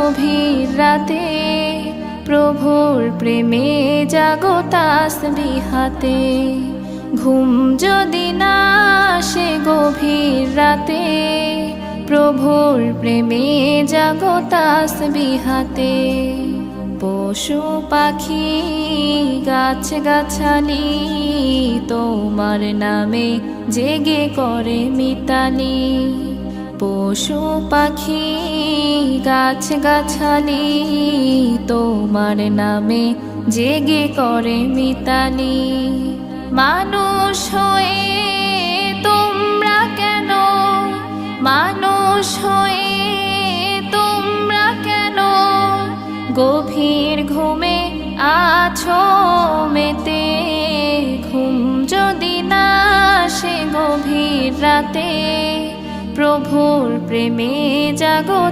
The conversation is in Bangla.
গভীর রাতে, প্রভুর প্রেমে জাগো তাসবিহাতে। ঘুম যদি না আসে গভীর রাতে, প্রভুর প্রেমে জাগো তাসবিহাতে। পশু পাখি গাছ গাছালি তোমার নামে জেগে করে মিতালি। পশু পাখি গাছ গাছালি তোমার নামে জেগে করে মিতালি। মানুষ হয়ে তোমরা কেন, মানুষ হয়ে তোমরা কেন গভীর ঘুমে আছো মেতে। ঘুম যদি না আসে গভীর রাতে, প্রভুর প্রেমে জাগো